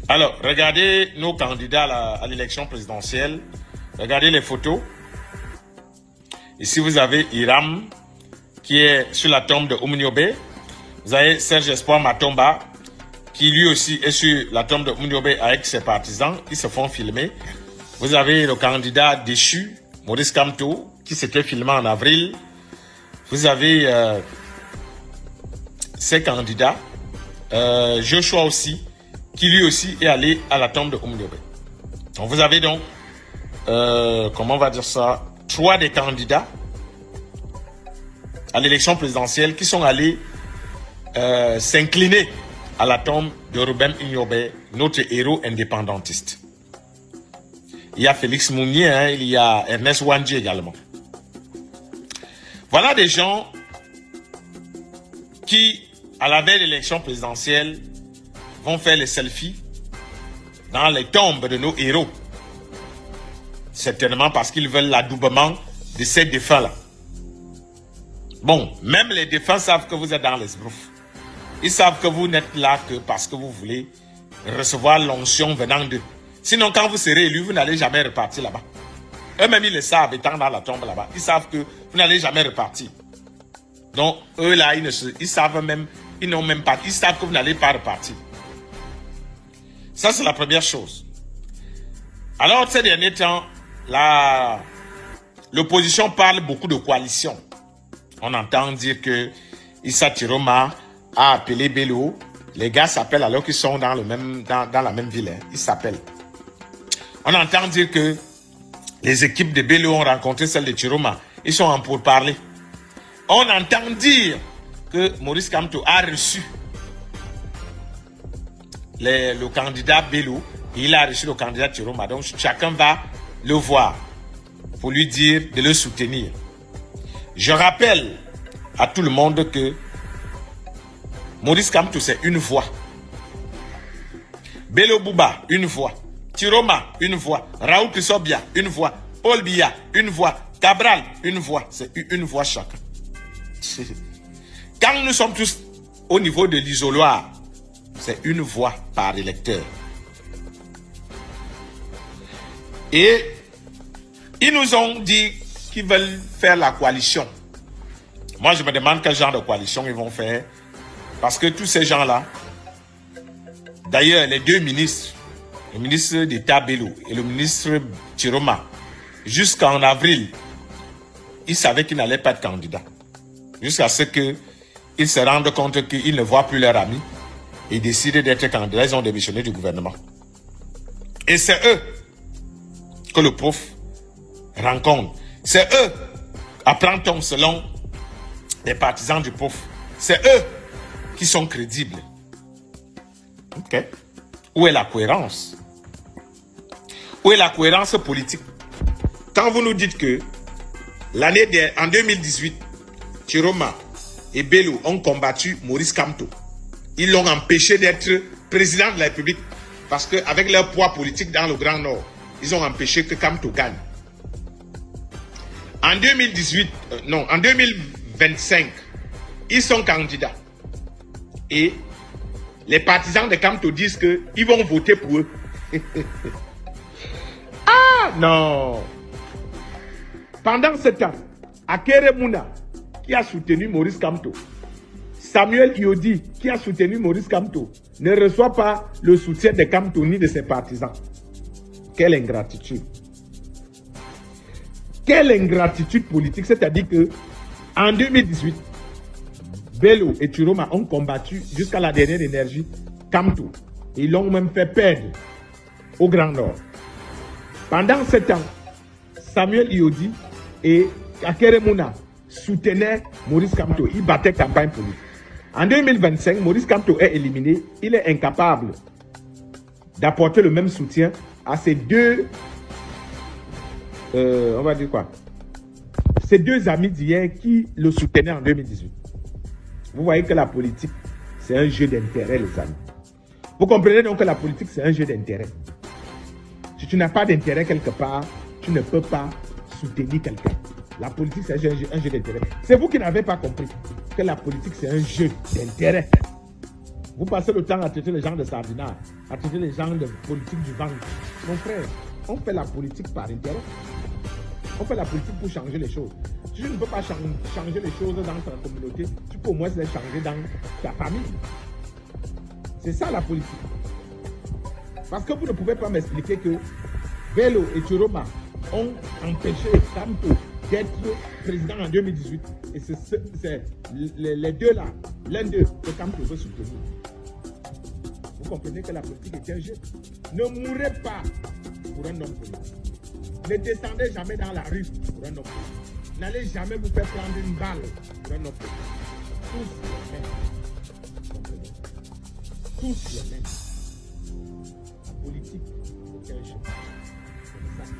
Alors, regardez nos candidats à l'élection présidentielle. Regardez les photos. Ici, vous avez Hiram, qui est sur la tombe de Oumniobé. Vous avez Serge Espoir Matomba, qui lui aussi est sur la tombe de Oumniobé avec ses partisans. Ils se font filmer. Vous avez le candidat déchu, Maurice Kamto, qui s'était filmé en avril. Vous avez ces candidats. Joshua aussi, qui lui aussi est allé à la tombe de Oumniobé. Donc vous avez donc, comment on va dire ça, 3 des candidats à l'élection présidentielle qui sont allés s'incliner à la tombe de Ruben Oumniobé, notre héros indépendantiste. Il y a Félix Mounier, hein, il y a Ernest Wandji également. Voilà des gens qui, à la veille de l'élection présidentielle, vont faire les selfies dans les tombes de nos héros. Certainement parce qu'ils veulent l'adoubement de ces défunts-là. Bon, même les défunts savent que vous êtes dans les broufs. Ils savent que vous n'êtes là que parce que vous voulez recevoir l'onction venant d'eux. Sinon, quand vous serez élu, vous n'allez jamais repartir là-bas. Eux-mêmes, ils le savent, étant dans la tombe là-bas. Ils savent que vous n'allez jamais repartir. Donc, eux là, ils savent même, ils n'ont même pas, ils savent que vous n'allez pas repartir. Ça, c'est la première chose. Alors, ces derniers temps, l'opposition parle beaucoup de coalition. On entend dire que Issa Tiroma a appelé Bello. Les gars s'appellent alors qu'ils sont dans la même ville. Hein. Ils s'appellent. On entend dire que les équipes de Bello ont rencontré celles de Tiroma. Ils sont en pourparlers. On entend dire que Maurice Kamto a reçu le candidat Bello. Il a reçu le candidat Tiroma. Donc chacun va le voir pour lui dire de le soutenir. Je rappelle à tout le monde que Maurice Kamto, c'est une voix. Bello Bouba, une voix. Tiroma, une voix. Raoul Kisobia, une voix. Paul Biya, une voix. Cabral, une voix. C'est une voix chacun. Quand nous sommes tous au niveau de l'isoloir, c'est une voix par électeur. Et ils nous ont dit qu'ils veulent faire la coalition. Moi, je me demande quel genre de coalition ils vont faire. Parce que tous ces gens-là, d'ailleurs, les 2 ministres, le ministre d'État Bello et le ministre Tiroma, jusqu'en avril, ils savaient qu'ils n'allaient pas être candidats. Jusqu'à ce qu'ils se rendent compte qu'ils ne voient plus leurs amis et décident d'être candidats. Ils ont démissionné du gouvernement. Et c'est eux que le POF rencontre. C'est eux, apprend-on selon les partisans du POF, c'est eux qui sont crédibles. Ok. Où est la cohérence? Où est la cohérence politique? Quand vous nous dites que en 2018, Tiroma et Bello ont combattu Maurice Kamto. Ils l'ont empêché d'être président de la République parce qu'avec leur poids politique dans le Grand Nord, ils ont empêché que Kamto gagne. En 2025, ils sont candidats. Et les partisans de Kamto disent qu'ils vont voter pour eux. Ah non! Pendant ce temps, Akere Mouna, qui a soutenu Maurice Kamto, Samuel Iodi, qui a soutenu Maurice Kamto, ne reçoit pas le soutien de Kamto ni de ses partisans. Quelle ingratitude! Quelle ingratitude politique! C'est-à-dire que en 2018, Bello et Tiroma ont combattu jusqu'à la dernière énergie Kamto. Ils l'ont même fait perdre au Grand Nord. Pendant ce temps, Samuel Iodi et Akere Mouna soutenaient Maurice Kamto. Ils battaient campagne pour lui. En 2025, Maurice Kamto est éliminé. Il est incapable d'apporter le même soutien à ces deux, on va dire quoi, ces 2 amis d'hier qui le soutenaient en 2018. Vous voyez que la politique, c'est un jeu d'intérêt, les amis. Vous comprenez donc que la politique, c'est un jeu d'intérêt. Si tu n'as pas d'intérêt quelque part, tu ne peux pas soutenir quelqu'un. La politique, c'est un jeu d'intérêt. C'est vous qui n'avez pas compris que la politique, c'est un jeu d'intérêt. Vous passez le temps à traiter les gens de sardinats, à traiter les gens de politique du ventre. Mon frère, on fait la politique par intérêt. On fait la politique pour changer les choses. Si tu ne peux pas changer les choses dans ta communauté, tu peux au moins les changer dans ta famille. C'est ça la politique. Parce que vous ne pouvez pas m'expliquer que Bello et Chiroma ont empêché Campo d'être président en 2018. Et c'est les deux là, l'un d'eux que Campo veut soutenir. Vous comprenez que la politique est un jeu. Ne mourrez pas pour un homme politique. Ne descendez jamais dans la rue pour un homme politique. N'allez jamais vous faire prendre une balle pour un homme politique. Tous les mêmes. Comprenez? Tous les mêmes. La politique est un jeu. C'est ça.